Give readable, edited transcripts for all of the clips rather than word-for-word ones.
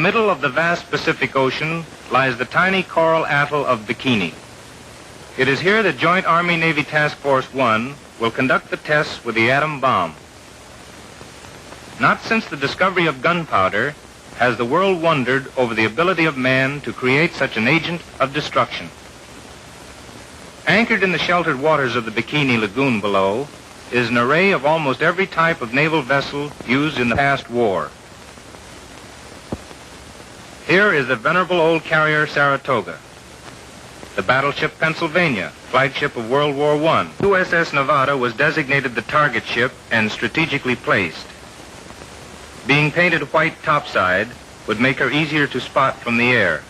middle of the vast Pacific Ocean lies the tiny coral atoll of Bikini. It is here that Joint Army-Navy Task Force 1 will conduct the tests with the atom bomb. Not since the discovery of gunpowder has the world wondered over the ability of man to create such an agent of destruction. Anchored in the sheltered waters of the Bikini Lagoon below is an array of almost every type of naval vessel used in the past war. Here is the venerable old carrier Saratoga, the battleship Pennsylvania, flagship of World War I. USS Nevada was designated the target ship and strategically placed. Being painted white topside would make her easier to spot from the air.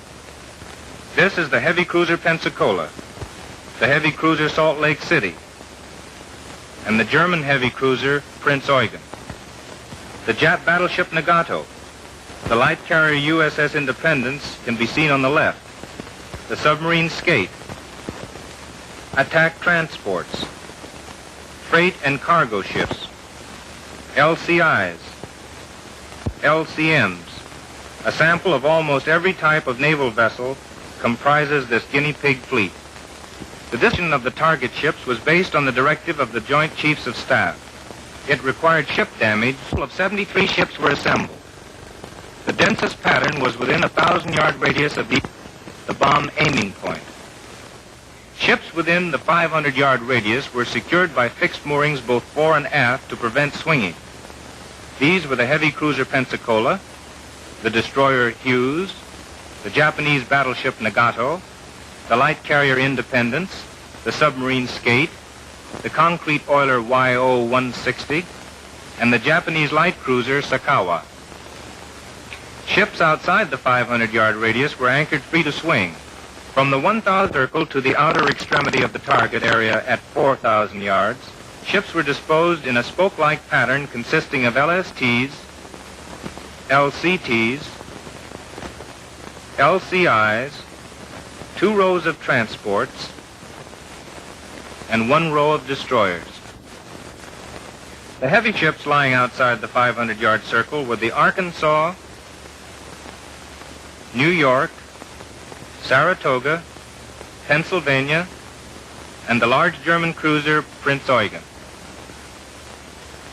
This is the heavy cruiser Pensacola, the heavy cruiser Salt Lake City, and the German heavy cruiser Prince Eugen, the Jap battleship Nagato, the light carrier USS Independence can be seen on the left, the submarine Skate, attack transports, freight and cargo ships, LCIs, LCMs. A sample of almost every type of naval vessel comprises this guinea pig fleet. The decision of the target ships was based on the directive of the Joint Chiefs of Staff. It required ship damage. A total of 73 ships were assembled. The densest pattern was within a 1,000-yard radius of the bomb aiming point. Ships within the 500-yard radius were secured by fixed moorings both fore and aft to prevent swinging. These were the heavy cruiser Pensacola, the destroyer Hughes, the Japanese battleship Nagato, the light carrier Independence, the submarine Skate, the concrete oiler YO-160, and the Japanese light cruiser Sakawa. Ships outside the 500-yard radius were anchored free to swing. From the 1,000 circle to the outer extremity of the target area at 4,000 yards, ships were disposed in a spoke-like pattern consisting of LSTs, LCTs, LCIs, 2 rows of transports, and 1 row of destroyers. The heavy ships lying outside the 500-yard circle were the Arkansas, New York, Saratoga, Pennsylvania, and the large German cruiser Prince Eugen.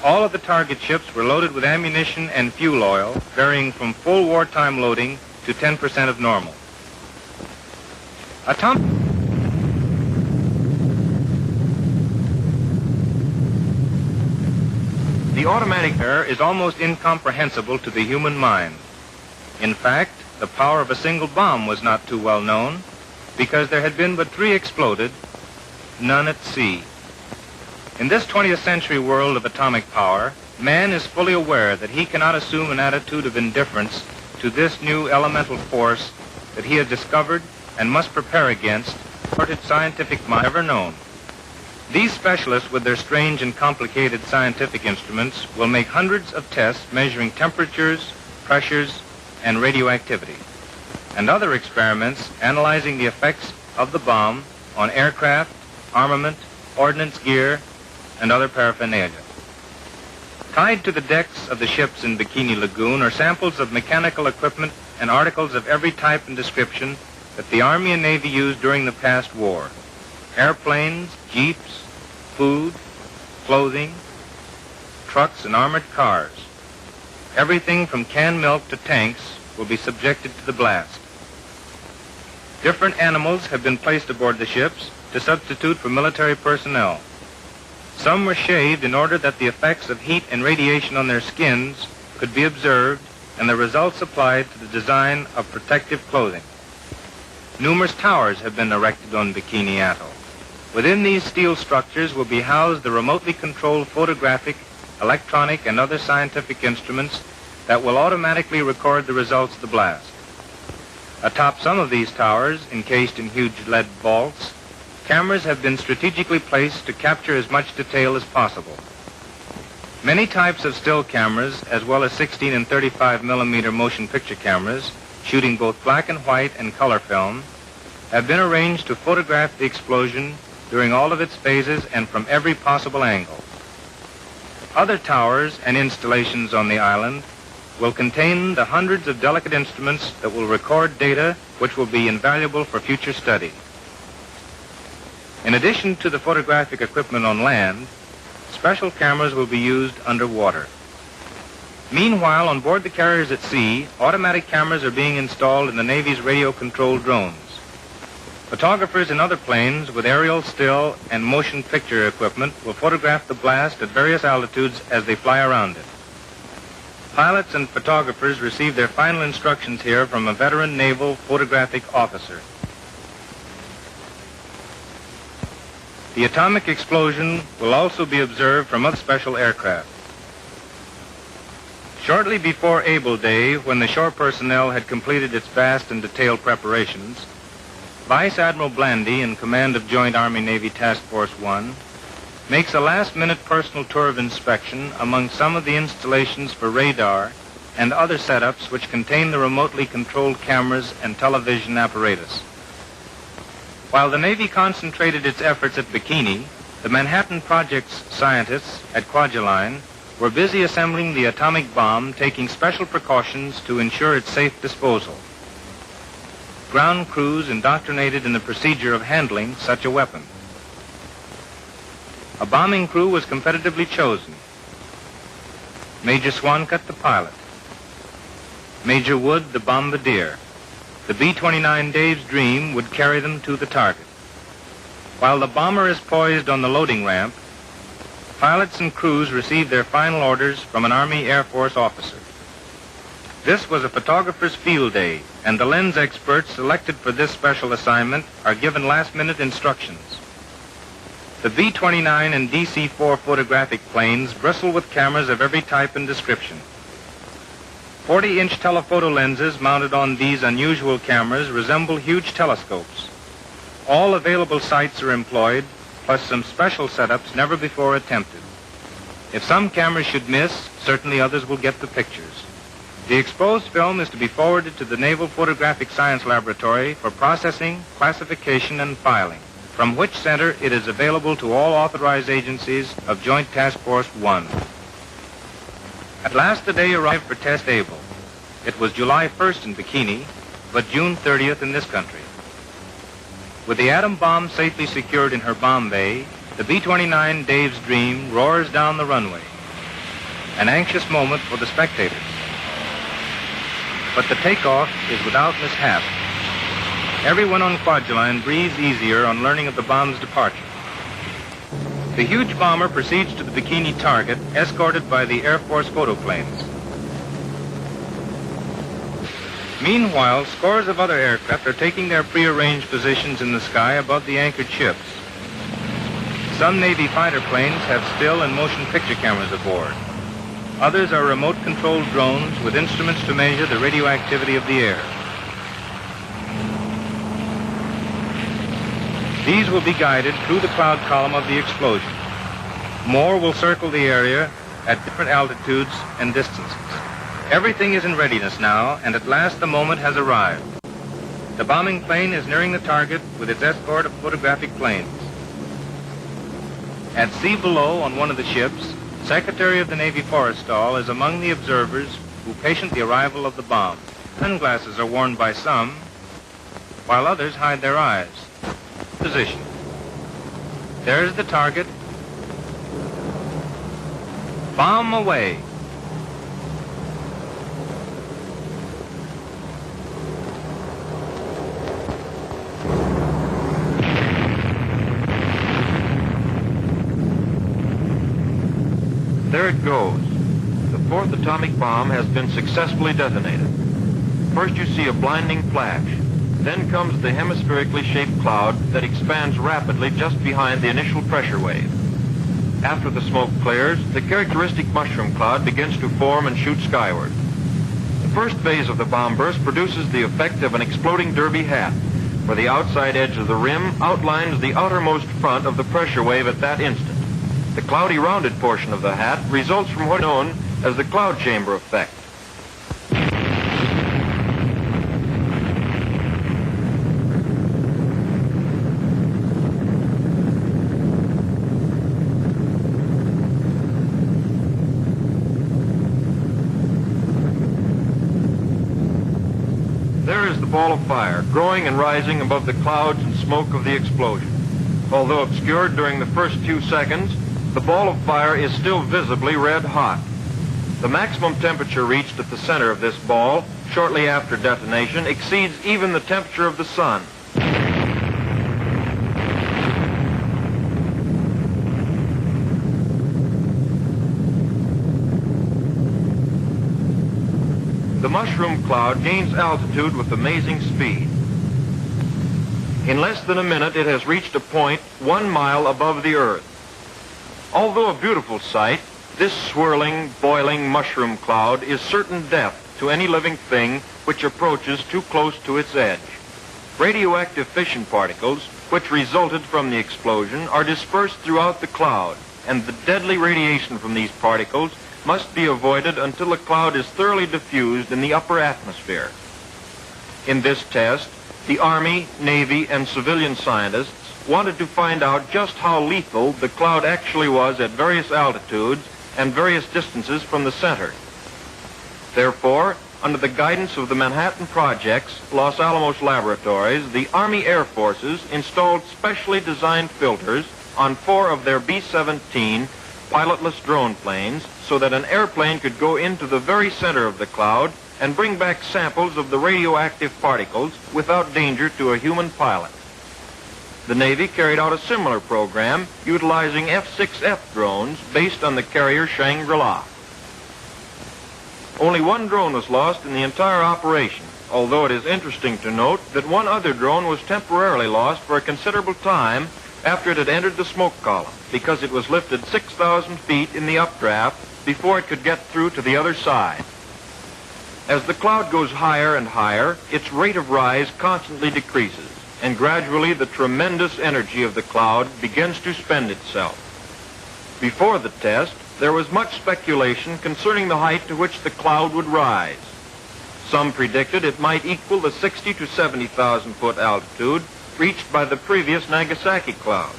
All of the target ships were loaded with ammunition and fuel oil, varying from full wartime loading to 10% of normal. The automatic error is almost incomprehensible to the human mind. In fact, the power of a single bomb was not too well known, because there had been but 3 exploded, none at sea. In this 20th century world of atomic power, man is fully aware that he cannot assume an attitude of indifference to this new elemental force that he has discovered and must prepare against the scientific mind ever known. These specialists, with their strange and complicated scientific instruments, will make hundreds of tests measuring temperatures, pressures, and radioactivity, and other experiments analyzing the effects of the bomb on aircraft, armament, ordnance gear, and other paraphernalia. Tied to the decks of the ships in Bikini Lagoon are samples of mechanical equipment and articles of every type and description that the Army and Navy used during the past war. Airplanes, jeeps, food, clothing, trucks, and armored cars. Everything from canned milk to tanks will be subjected to the blast. Different animals have been placed aboard the ships to substitute for military personnel. Some were shaved in order that the effects of heat and radiation on their skins could be observed and the results applied to the design of protective clothing. Numerous towers have been erected on Bikini Atoll. Within these steel structures will be housed the remotely controlled photographic, electronic, and other scientific instruments that will automatically record the results of the blast. Atop some of these towers, encased in huge lead vaults, cameras have been strategically placed to capture as much detail as possible. Many types of still cameras, as well as 16 and 35 millimeter motion picture cameras, shooting both black and white and color film, have been arranged to photograph the explosion during all of its phases and from every possible angle. Other towers and installations on the island will contain the hundreds of delicate instruments that will record data which will be invaluable for future study. In addition to the photographic equipment on land, special cameras will be used underwater. Meanwhile, on board the carriers at sea, automatic cameras are being installed in the Navy's radio-controlled drones. Photographers in other planes with aerial, still, and motion picture equipment will photograph the blast at various altitudes as they fly around it. Pilots and photographers receive their final instructions here from a veteran naval photographic officer. The atomic explosion will also be observed from other special aircraft. Shortly before Able Day, when the shore personnel had completed its vast and detailed preparations, Vice Admiral Blandy, in command of Joint Army-Navy Task Force 1, makes a last-minute personal tour of inspection among some of the installations for radar and other setups which contain the remotely controlled cameras and television apparatus. While the Navy concentrated its efforts at Bikini, the Manhattan Project's scientists at Kwajalein were busy assembling the atomic bomb, taking special precautions to ensure its safe disposal. Ground crews indoctrinated in the procedure of handling such a weapon. A bombing crew was competitively chosen. Major Swancutt, the pilot. Major Wood, the bombardier. The B-29 Dave's Dream would carry them to the target. While the bomber is poised on the loading ramp, pilots and crews receive their final orders from an Army Air Force officer. This was a photographer's field day, and the lens experts selected for this special assignment are given last-minute instructions. The B-29 and DC-4 photographic planes bristle with cameras of every type and description. 40-inch telephoto lenses mounted on these unusual cameras resemble huge telescopes. All available sights are employed, plus some special setups never before attempted. If some cameras should miss, certainly others will get the pictures. The exposed film is to be forwarded to the Naval Photographic Science Laboratory for processing, classification, and filing, from which center it is available to all authorized agencies of Joint Task Force 1. At last the day arrived for Test Able. It was July 1st in Bikini, but June 30th in this country. With the atom bomb safely secured in her bomb bay, the B-29 Dave's Dream roars down the runway. An anxious moment for the spectators. But the takeoff is without mishap. Everyone on Kwajalein breathes easier on learning of the bomb's departure. The huge bomber proceeds to the Bikini target, escorted by the Air Force photoplanes. Meanwhile, scores of other aircraft are taking their prearranged positions in the sky above the anchored ships. Some Navy fighter planes have still and motion picture cameras aboard. Others are remote-controlled drones with instruments to measure the radioactivity of the air. These will be guided through the cloud column of the explosion. More will circle the area at different altitudes and distances. Everything is in readiness now, and at last the moment has arrived. The bombing plane is nearing the target with its escort of photographic planes. At sea below on one of the ships, Secretary of the Navy Forrestal is among the observers who patient the arrival of the bomb. Sunglasses are worn by some, while others hide their eyes. Position. There's the target. Bomb away. There it goes. The fourth atomic bomb has been successfully detonated. First you see a blinding flash. Then comes the hemispherically shaped cloud that expands rapidly just behind the initial pressure wave. After the smoke clears, the characteristic mushroom cloud begins to form and shoot skyward. The first phase of the bomb burst produces the effect of an exploding derby hat, where the outside edge of the rim outlines the outermost front of the pressure wave at that instant. The cloudy rounded portion of the hat results from what is known as the cloud chamber effect. ball of fire, growing and rising above the clouds and smoke of the explosion. Although obscured during the first few seconds, the ball of fire is still visibly red hot. The maximum temperature reached at the center of this ball, shortly after detonation, exceeds even the temperature of the sun. The mushroom cloud gains altitude with amazing speed. In less than a minute, it has reached a point 1 mile above the Earth. Although a beautiful sight, this swirling, boiling mushroom cloud is certain death to any living thing which approaches too close to its edge. Radioactive fission particles, which resulted from the explosion, are dispersed throughout the cloud, and the deadly radiation from these particles must be avoided until the cloud is thoroughly diffused in the upper atmosphere. In this test, the Army, Navy, and civilian scientists wanted to find out just how lethal the cloud actually was at various altitudes and various distances from the center. Therefore, under the guidance of the Manhattan Project's Los Alamos laboratories, the Army Air Forces installed specially designed filters on 4 of their B-17 pilotless drone planes so that an airplane could go into the very center of the cloud and bring back samples of the radioactive particles without danger to a human pilot. The Navy carried out a similar program utilizing F-6F drones based on the carrier Shangri-La. Only 1 drone was lost in the entire operation, although it is interesting to note that 1 other drone was temporarily lost for a considerable time after it had entered the smoke column, because it was lifted 6,000 feet in the updraft before it could get through to the other side. As the cloud goes higher and higher, its rate of rise constantly decreases, and gradually the tremendous energy of the cloud begins to spend itself. Before the test, there was much speculation concerning the height to which the cloud would rise. Some predicted it might equal the 60 to 70,000 foot altitude reached by the previous Nagasaki cloud.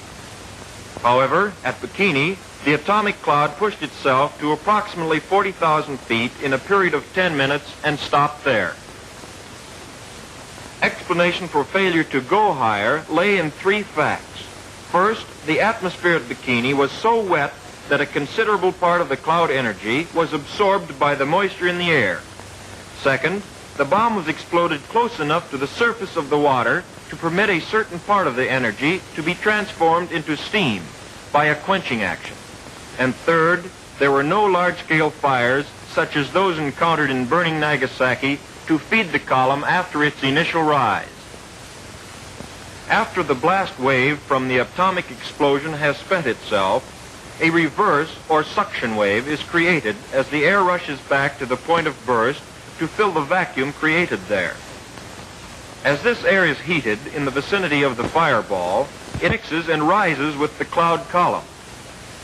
However, at Bikini, the atomic cloud pushed itself to approximately 40,000 feet in a period of 10 minutes and stopped there. Explanation for failure to go higher lay in 3 facts. First, the atmosphere at Bikini was so wet that a considerable part of the cloud energy was absorbed by the moisture in the air. Second, the bomb was exploded close enough to the surface of the water to permit a certain part of the energy to be transformed into steam by a quenching action. And third, there were no large-scale fires such as those encountered in burning Nagasaki to feed the column after its initial rise. After the blast wave from the atomic explosion has spent itself, a reverse or suction wave is created as the air rushes back to the point of burst to fill the vacuum created there. As this air is heated in the vicinity of the fireball, it mixes and rises with the cloud column.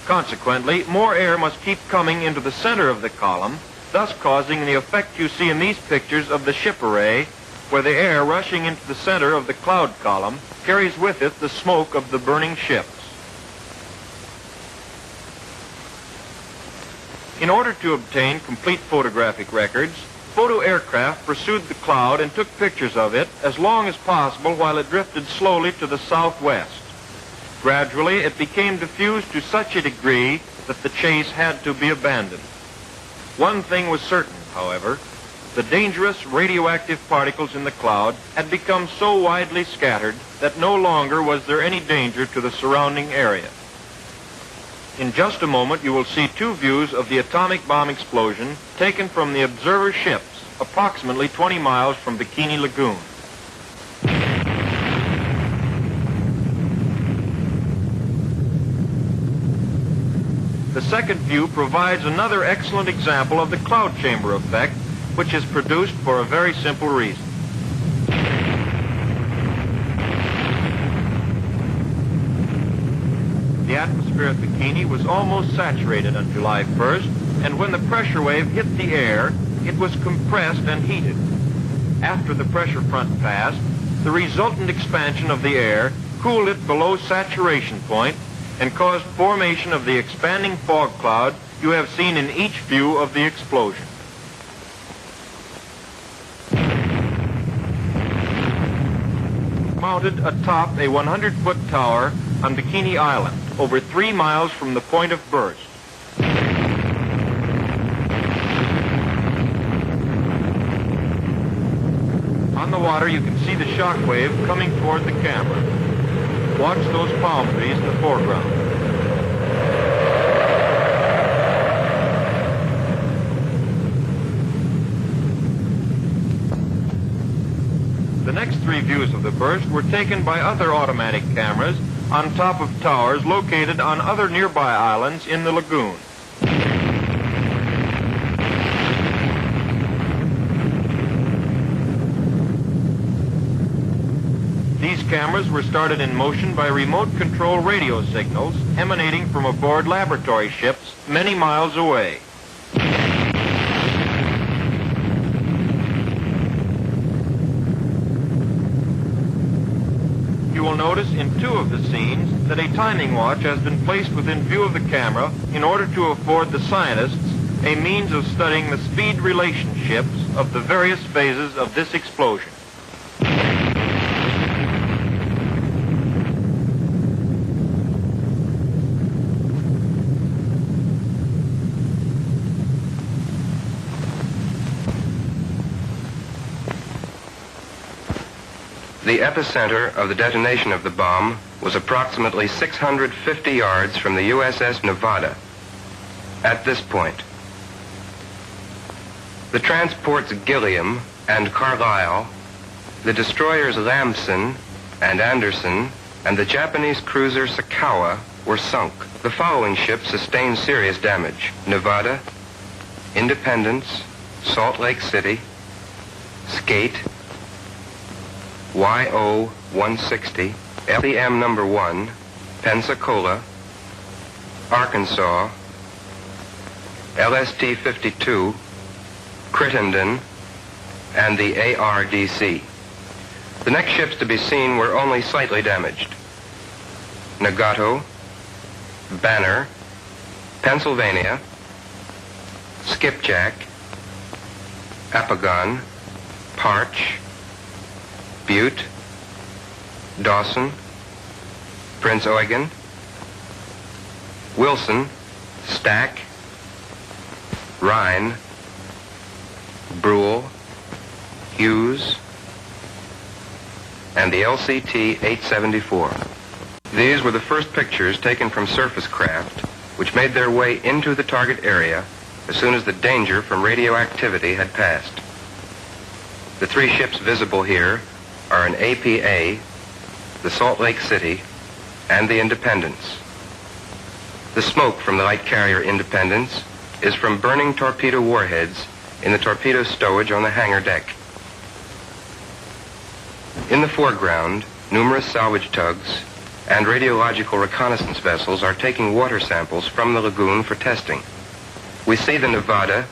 Consequently, more air must keep coming into the center of the column, thus causing the effect you see in these pictures of the ship array, where the air rushing into the center of the cloud column carries with it the smoke of the burning ships. In order to obtain complete photographic records, photo aircraft pursued the cloud and took pictures of it as long as possible while it drifted slowly to the southwest. Gradually, it became diffused to such a degree that the chase had to be abandoned. One thing was certain, however: the dangerous radioactive particles in the cloud had become so widely scattered that no longer was there any danger to the surrounding area. In just a moment, you will see 2 views of the atomic bomb explosion taken from the observer ships approximately 20 miles from Bikini Lagoon. The second view provides another excellent example of the cloud chamber effect, which is produced for a very simple reason. The atmosphere at Bikini was almost saturated on July 1st, and when the pressure wave hit the air, it was compressed and heated. After the pressure front passed, the resultant expansion of the air cooled it below saturation point and caused formation of the expanding fog cloud you have seen in each view of the explosion. mounted atop a 100-foot tower on Bikini Island, over 3 miles from the point of burst. On the water, you can see the shock wave coming toward the camera. Watch those palm trees in the foreground. The next 3 views of the burst were taken by other automatic cameras on top of towers located on other nearby islands in the lagoon. These cameras were started in motion by remote control radio signals emanating from aboard laboratory ships many miles away. You will notice in 2 of the scenes that a timing watch has been placed within view of the camera in order to afford the scientists a means of studying the speed relationships of the various phases of this explosion. The epicenter of the detonation of the bomb was approximately 650 yards from the USS Nevada. At this point, the transports Gilliam and Carlisle, the destroyers Lamson and Anderson, and the Japanese cruiser Sakawa were sunk. The following ships sustained serious damage: Nevada, Independence, Salt Lake City, Skate, YO-160, LEM number 1, Pensacola, Arkansas, LST-52, Crittenden, and the ARDC. The next ships to be seen were only slightly damaged: Nagato, Banner, Pennsylvania, Skipjack, Apagon, Parch, Butte, Dawson, Prince Eugen, Wilson, Stack, Rhine, Brule, Hughes, and the LCT-874. These were the first pictures taken from surface craft, which made their way into the target area as soon as the danger from radioactivity had passed. The 3 ships visible here are an APA, the Salt Lake City, and the Independence. The smoke from the light carrier Independence is from burning torpedo warheads in the torpedo stowage on the hangar deck. In the foreground, numerous salvage tugs and radiological reconnaissance vessels are taking water samples from the lagoon for testing. We see the Nevada,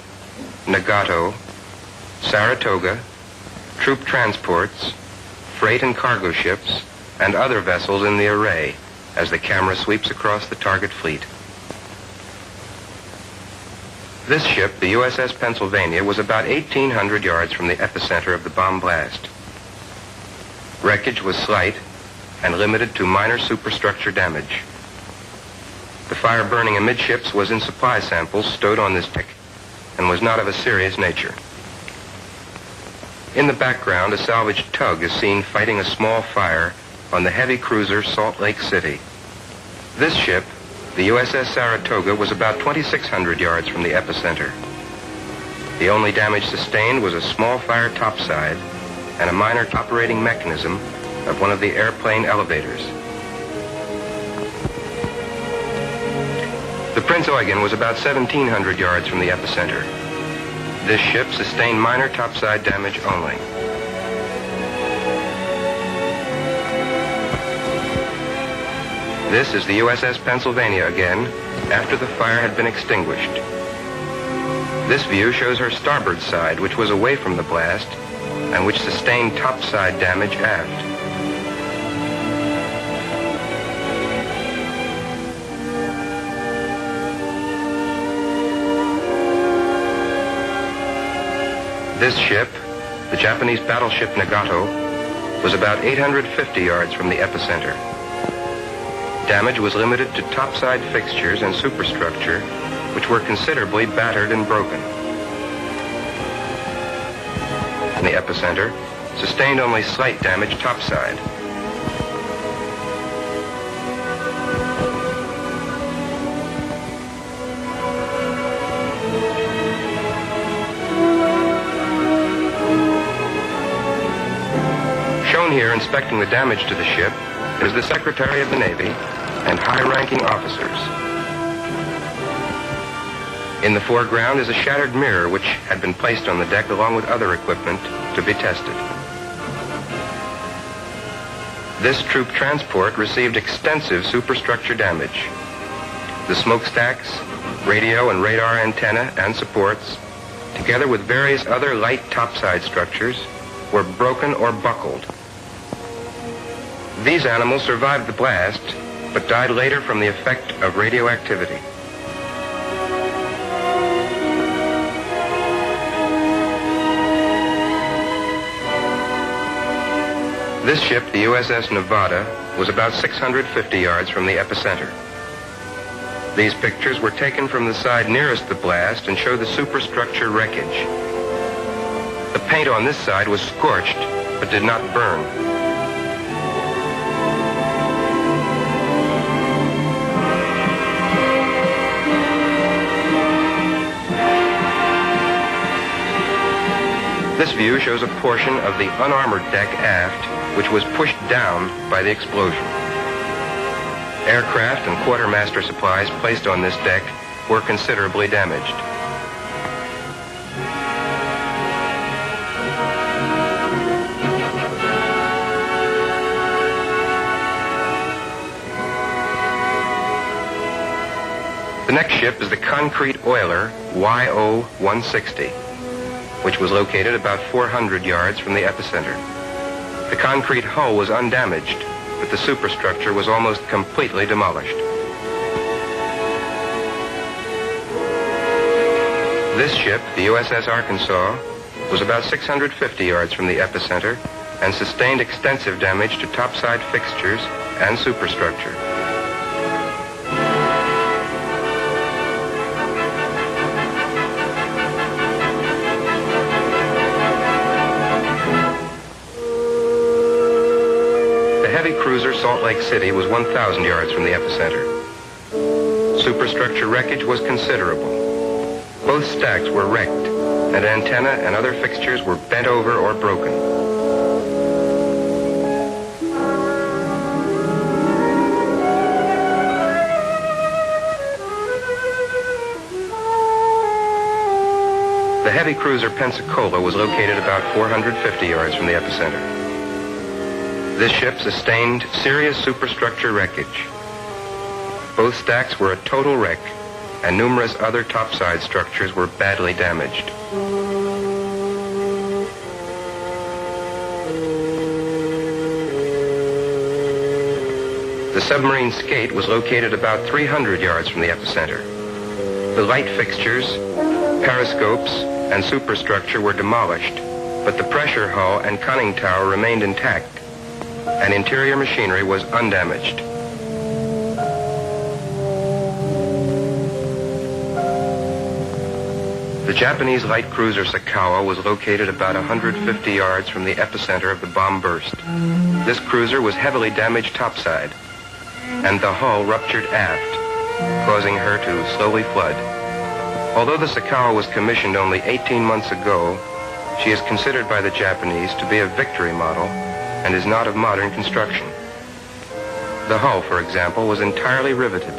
Nagato, Saratoga, troop transports, freight and cargo ships, and other vessels in the array as the camera sweeps across the target fleet. This ship, the USS Pennsylvania, was about 1,800 yards from the epicenter of the bomb blast. Wreckage was slight and limited to minor superstructure damage. The fire burning amidships was in supply samples stowed on this deck and was not of a serious nature. In the background, a salvage tug is seen fighting a small fire on the heavy cruiser Salt Lake City. This ship, the USS Saratoga, was about 2,600 yards from the epicenter. The only damage sustained was a small fire topside and a minor operating mechanism of one of the airplane elevators. The Prince Eugen was about 1,700 yards from the epicenter. This ship sustained minor topside damage only. This is the USS Pennsylvania again, after the fire had been extinguished. This view shows her starboard side, which was away from the blast, and which sustained topside damage aft. This ship, the Japanese battleship Nagato, was about 850 yards from the epicenter. Damage was limited to topside fixtures and superstructure, which were considerably battered and broken. The epicenter sustained only slight damage topside. Shown here inspecting the damage to the ship is the Secretary of the Navy and high-ranking officers. In the foreground is a shattered mirror which had been placed on the deck along with other equipment to be tested. This troop transport received extensive superstructure damage. The smokestacks, radio and radar antenna and supports, together with various other light topside structures, were broken or buckled. These animals survived the blast, but died later from the effect of radioactivity. This ship, the USS Nevada, was about 650 yards from the epicenter. These pictures were taken from the side nearest the blast and show the superstructure wreckage. The paint on this side was scorched, but did not burn. This view shows a portion of the unarmored deck aft, which was pushed down by the explosion. Aircraft and quartermaster supplies placed on this deck were considerably damaged. The next ship is the concrete oiler YO-160, which was located about 400 yards from the epicenter. The concrete hull was undamaged, but the superstructure was almost completely demolished. This ship, the USS Arkansas, was about 650 yards from the epicenter and sustained extensive damage to topside fixtures and superstructure. Cruiser Salt Lake City was 1,000 yards from the epicenter. Superstructure wreckage was considerable. Both stacks were wrecked, and antenna and other fixtures were bent over or broken. The heavy cruiser Pensacola was located about 450 yards from the epicenter. This ship sustained serious superstructure wreckage. Both stacks were a total wreck, and numerous other topside structures were badly damaged. The submarine skate was located about 300 yards from the epicenter. The light fixtures, periscopes, and superstructure were demolished, but the pressure hull and conning tower remained intact, and interior machinery was undamaged. The Japanese light cruiser Sakawa was located about 150 yards from the epicenter of the bomb burst. This cruiser was heavily damaged topside, and the hull ruptured aft, causing her to slowly flood. Although the Sakawa was commissioned only 18 months ago, she is considered by the Japanese to be a victory model and is not of modern construction. The hull, for example, was entirely riveted.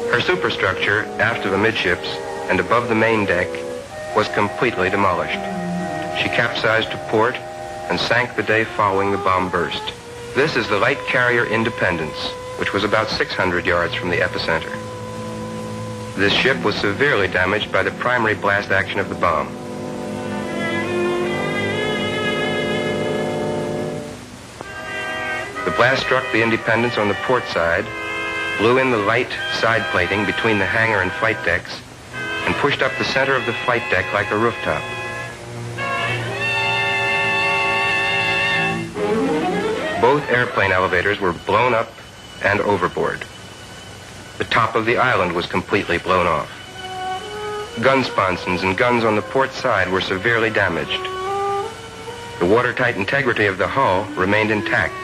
Her superstructure, aft of amidships and above the main deck, was completely demolished. She capsized to port and sank the day following the bomb burst. This is the light carrier Independence, which was about 600 yards from the epicenter. This ship was severely damaged by the primary blast action of the bomb. The blast struck the Independence on the port side, blew in the light side plating between the hangar and flight decks, and pushed up the center of the flight deck like a rooftop. Both airplane elevators were blown up and overboard. The top of the island was completely blown off. Gun sponsons and guns on the port side were severely damaged. The watertight integrity of the hull remained intact.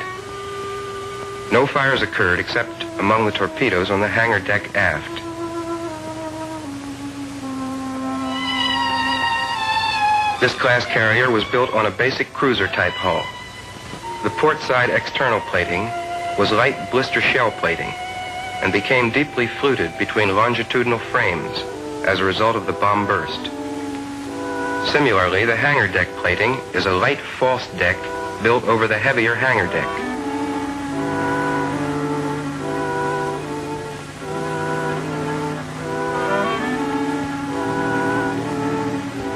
No fires occurred except among the torpedoes on the hangar deck aft. This class carrier was built on a basic cruiser-type hull. The port side external plating was light blister shell plating and became deeply fluted between longitudinal frames as a result of the bomb burst. Similarly, the hangar deck plating is a light false deck built over the heavier hangar deck.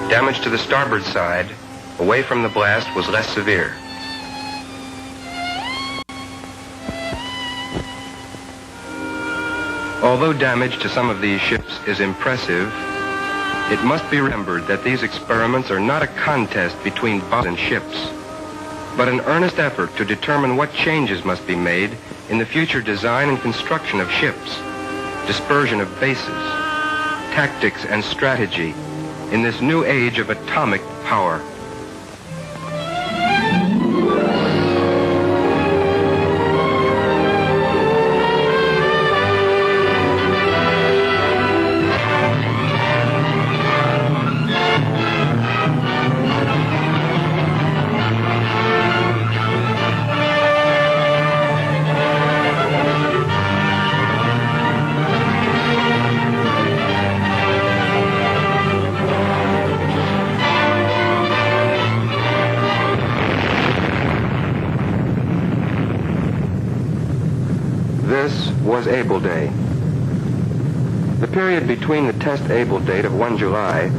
Damage to the starboard side, away from the blast, was less severe. Although damage to some of these ships is impressive, it must be remembered that these experiments are not a contest between bombs and ships, but an earnest effort to determine what changes must be made in the future design and construction of ships, dispersion of bases, tactics and strategy in this new age of atomic power. This was Able Day. The period between the test Able date of 1 July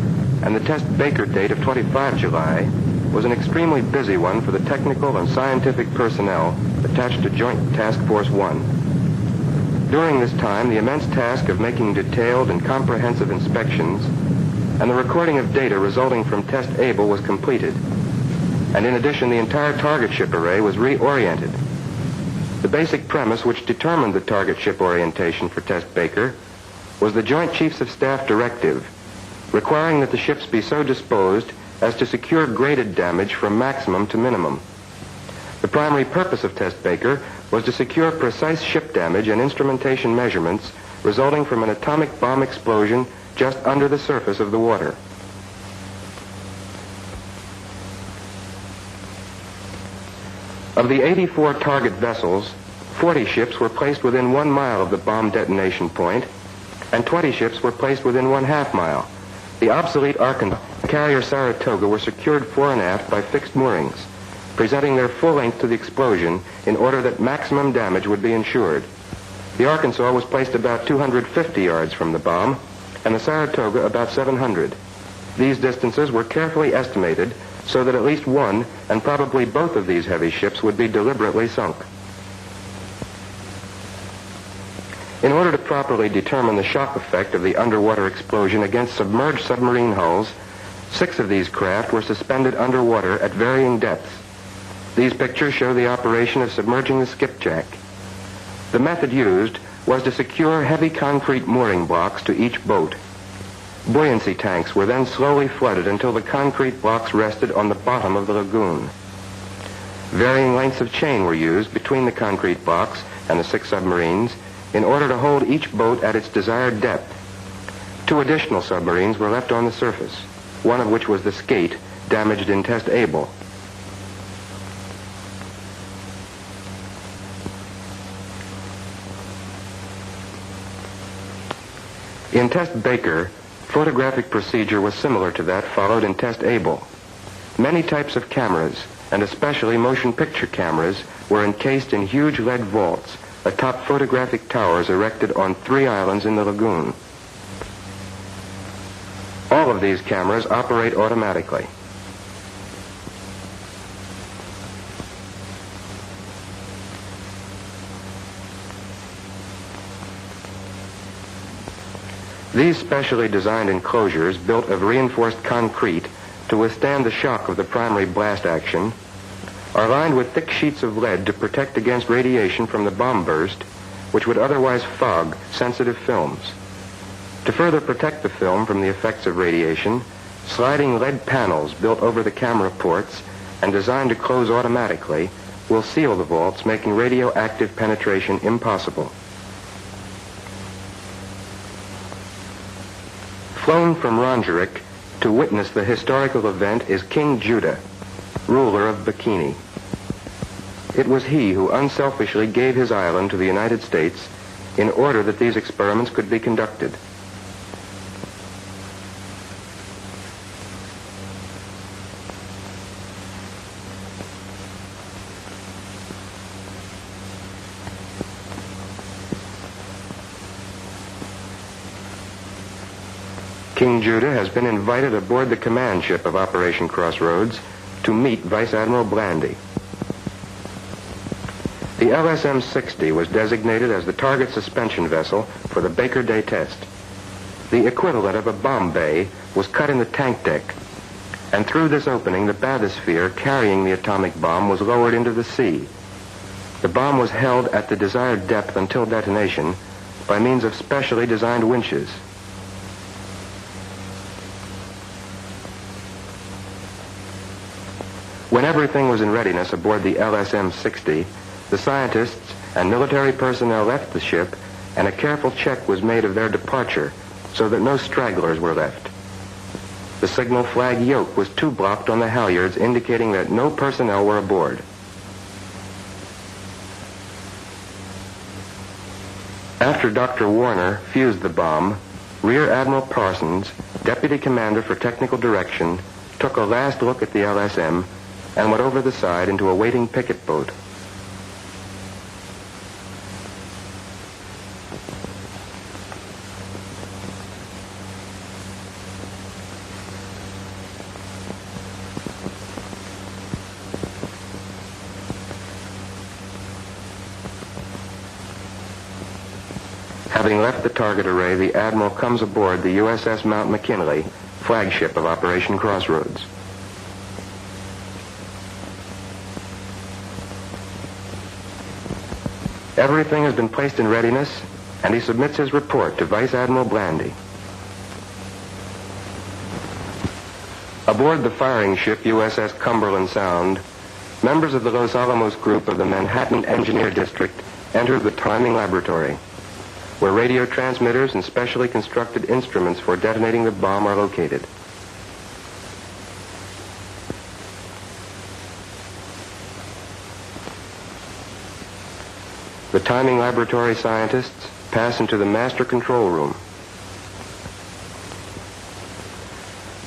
and the test Baker date of 25 July was an extremely busy one for the technical and scientific personnel attached to Joint Task Force 1. During this time, the immense task of making detailed and comprehensive inspections and the recording of data resulting from Test Able was completed. And in addition, the entire target ship array was reoriented. The basic premise which determined the target ship orientation for Test Baker was the Joint Chiefs of Staff directive, requiring that the ships be so disposed as to secure graded damage from maximum to minimum. The primary purpose of Test Baker was to secure precise ship damage and instrumentation measurements resulting from an atomic bomb explosion just under the surface of the water. Of the 84 target vessels, 40 ships were placed within 1 mile of the bomb detonation point, and 20 ships were placed within 1/2 mile. The obsolete Arkansas carrier Saratoga were secured fore and aft by fixed moorings, presenting their full length to the explosion in order that maximum damage would be ensured. The Arkansas was placed about 250 yards from the bomb, and the Saratoga about 700. These distances were carefully estimated so that at least one, and probably both of these heavy ships would be deliberately sunk. In order to properly determine the shock effect of the underwater explosion against submerged submarine hulls, 6 of these craft were suspended underwater at varying depths. These pictures show the operation of submerging the skipjack. The method used was to secure heavy concrete mooring blocks to each boat. Buoyancy tanks were then slowly flooded until the concrete blocks rested on the bottom of the lagoon. Varying lengths of chain were used between the concrete blocks and the 6 submarines in order to hold each boat at its desired depth. 2 additional submarines were left on the surface, one of which was the Skate, damaged in Test Able. In Test Baker, photographic procedure was similar to that followed in Test Able. Many types of cameras, and especially motion picture cameras, were encased in huge lead vaults atop photographic towers erected on 3 islands in the lagoon. All of these cameras operate automatically. These specially designed enclosures, built of reinforced concrete to withstand the shock of the primary blast action, are lined with thick sheets of lead to protect against radiation from the bomb burst, which would otherwise fog sensitive films. To further protect the film from the effects of radiation, sliding lead panels built over the camera ports and designed to close automatically will seal the vaults, making radioactive penetration impossible. Flown from Rongerik to witness the historical event is King Judah, ruler of Bikini. It was he who unselfishly gave his island to the United States in order that these experiments could be conducted. King Judah has been invited aboard the command ship of Operation Crossroads to meet Vice Admiral Blandy. The LSM-60 was designated as the target suspension vessel for the Baker Day test. The equivalent of a bomb bay was cut in the tank deck, and through this opening the bathysphere carrying the atomic bomb was lowered into the sea. The bomb was held at the desired depth until detonation by means of specially designed winches. When everything was in readiness aboard the LSM-60, the scientists and military personnel left the ship, and a careful check was made of their departure so that no stragglers were left. The signal flag yoke was two-blocked on the halyards, indicating that no personnel were aboard. After Dr. Warner fused the bomb, Rear Admiral Parsons, Deputy Commander for Technical Direction, took a last look at the LSM and went over the side into a waiting picket boat. Having left the target array, the Admiral comes aboard the USS Mount McKinley, flagship of Operation Crossroads. Everything has been placed in readiness, and he submits his report to Vice Admiral Blandy. Aboard the firing ship USS Cumberland Sound, members of the Los Alamos group of the Manhattan Engineer District enter the timing laboratory, where radio transmitters and specially constructed instruments for detonating the bomb are located. The timing laboratory scientists pass into the master control room.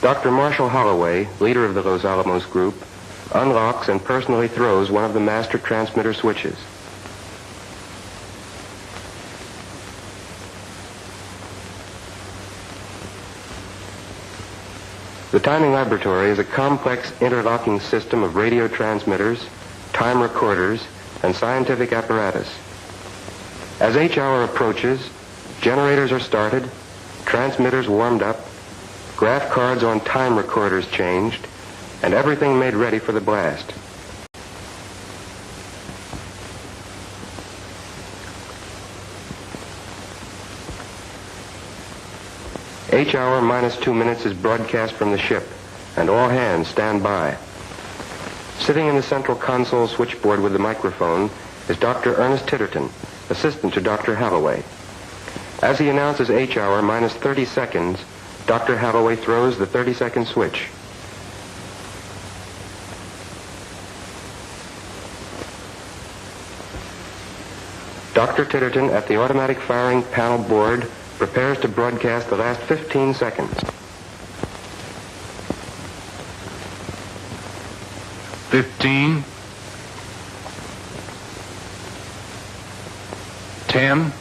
Dr. Marshall Holloway, leader of the Los Alamos group, unlocks and personally throws one of the master transmitter switches. The timing laboratory is a complex interlocking system of radio transmitters, time recorders, and scientific apparatus. As H hour approaches, generators are started, transmitters warmed up, graph cards on time recorders changed, and everything made ready for the blast. H hour minus 2 minutes is broadcast from the ship, and all hands stand by. Sitting in the central console switchboard with the microphone is Dr. Ernest Titterton, assistant to Dr. Holloway. As he announces H hour minus 30 seconds, Dr. Holloway throws the 30-second switch. Dr. Titterton at the automatic firing panel board prepares to broadcast the last 15 seconds. 15, 10,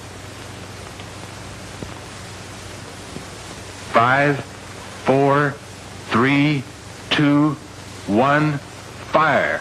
5, 4, 3, 2, 1, fire.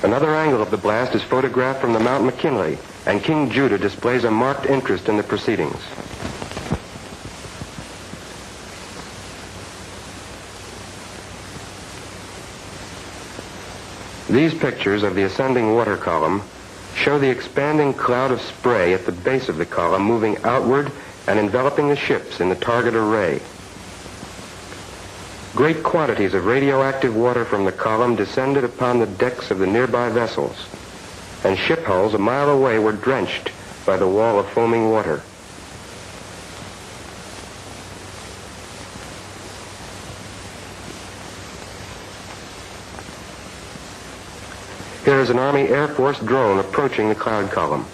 Another angle of the blast is photographed from the Mount McKinley, and King Judah displays a marked interest in the proceedings. These pictures of the ascending water column show the expanding cloud of spray at the base of the column moving outward and enveloping the ships in the target array. Great quantities of radioactive water from the column descended upon the decks of the nearby vessels, and ship hulls a mile away were drenched by the wall of foaming water. Here is an Army Air Force drone approaching the cloud column.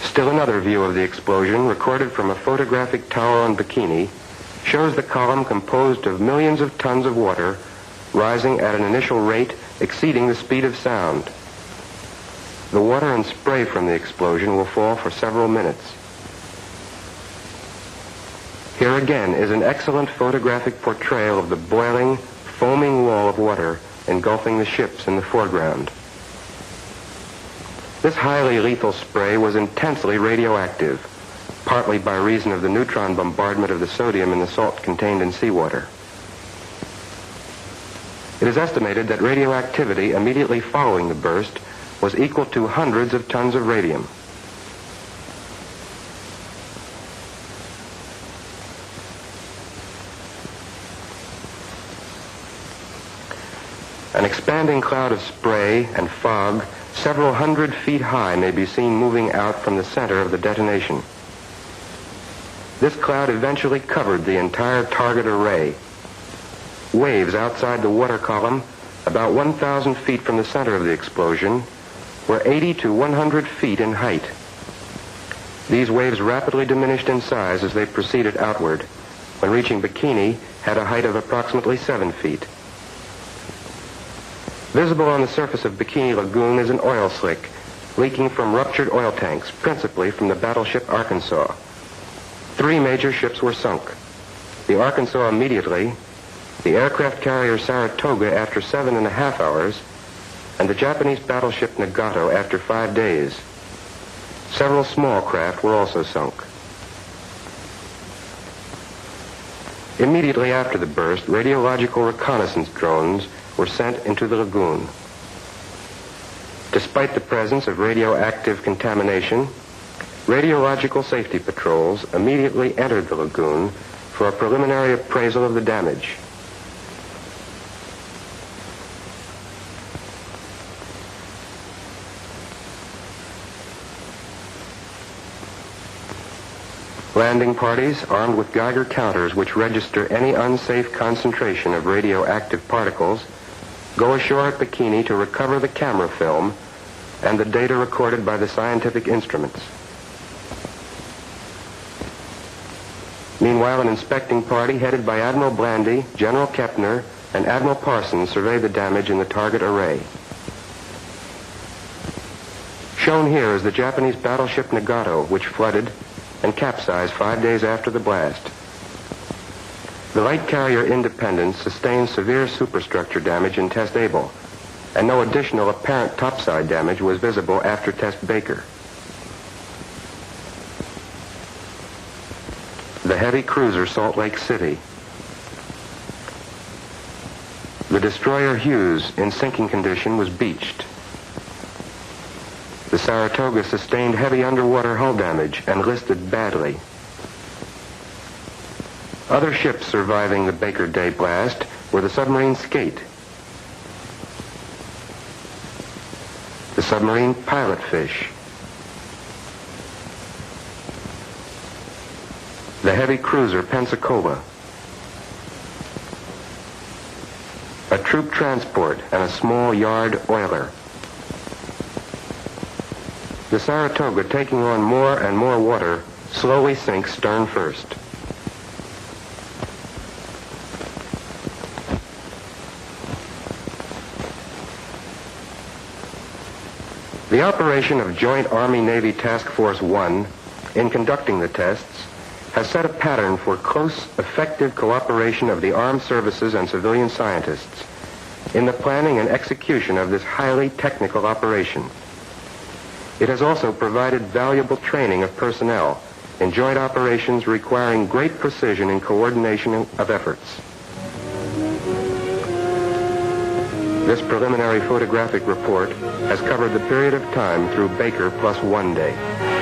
Still another view of the explosion, recorded from a photographic tower on Bikini, shows the column composed of millions of tons of water rising at an initial rate exceeding the speed of sound. The water and spray from the explosion will fall for several minutes. Here again is an excellent photographic portrayal of the boiling, foaming wall of water engulfing the ships in the foreground. This highly lethal spray was intensely radioactive, partly by reason of the neutron bombardment of the sodium in the salt contained in seawater. It is estimated that radioactivity immediately following the burst was equal to hundreds of tons of radium. An expanding cloud of spray and fog several hundred feet high may be seen moving out from the center of the detonation. This cloud eventually covered the entire target array. Waves outside the water column, about 1,000 feet from the center of the explosion, were 80 to 100 feet in height. These waves rapidly diminished in size as they proceeded outward. When reaching Bikini, had a height of approximately 7 feet. Visible on the surface of Bikini Lagoon is an oil slick leaking from ruptured oil tanks, principally from the battleship Arkansas. 3 major ships were sunk. The Arkansas immediately, the aircraft carrier Saratoga after 7.5 hours, and the Japanese battleship Nagato after 5 days. Several small craft were also sunk. Immediately after the burst, radiological reconnaissance drones were sent into the lagoon. Despite the presence of radioactive contamination, radiological safety patrols immediately entered the lagoon for a preliminary appraisal of the damage. Landing parties, armed with Geiger counters which register any unsafe concentration of radioactive particles, go ashore at Bikini to recover the camera film and the data recorded by the scientific instruments. Meanwhile, an inspecting party headed by Admiral Blandy, General Kepner, and Admiral Parsons survey the damage in the target array. Shown here is the Japanese battleship Nagato, which flooded and capsized 5 days after the blast. The light carrier Independence sustained severe superstructure damage in Test Able, and no additional apparent topside damage was visible after Test Baker. The heavy cruiser Salt Lake City. The destroyer Hughes, in sinking condition, was beached. The Saratoga sustained heavy underwater hull damage and listed badly. Other ships surviving the Baker Day blast were the submarine Skate, the submarine Pilotfish, the heavy cruiser Pensacola, a troop transport, and a small yard oiler. The Saratoga, taking on more and more water, slowly sinks stern first. The operation of Joint Army-Navy Task Force 1, in conducting the tests, has set a pattern for close, effective cooperation of the armed services and civilian scientists, in the planning and execution of this highly technical operation. It has also provided valuable training of personnel in joint operations requiring great precision and coordination of efforts. This preliminary photographic report has covered the period of time through Baker plus 1 day.